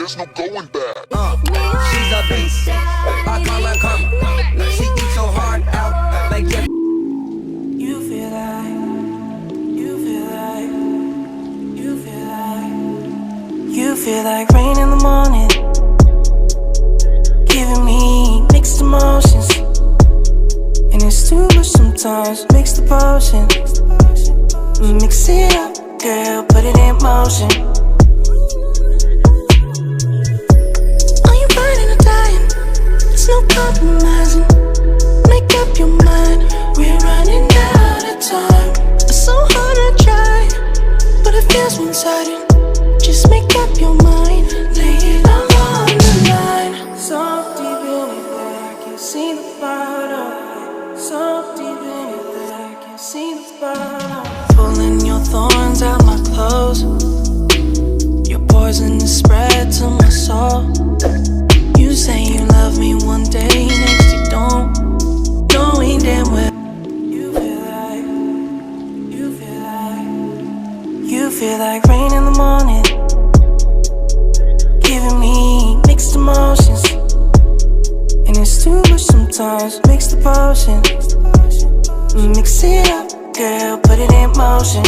there's no going back. She's a beast, I call her karma. She eats your heart out like yeah. You feel like, you feel like, you feel like, you feel like rain in the morning, giving me mixed emotions, and it's too much sometimes. Mix the potion, mix it up, girl, put it in motion. Are you finding or dying? There's no compromising. Make up your mind, we're running out of time. It's so hard to try, but it feels one-sided. Just make up your mind, lay it all on the line. So deep in it that I can see the bottom. So deep in it that I can see the bottom. Pulling your thorns out my clothes. Your poison is spread to my soul. You say you love me one day, next you don't. Knowing damn well you feel like, you feel like, you feel like rain in the morning, giving me mixed emotions, and it's too much sometimes. Mix the potion, mix it up, girl, put it in motion.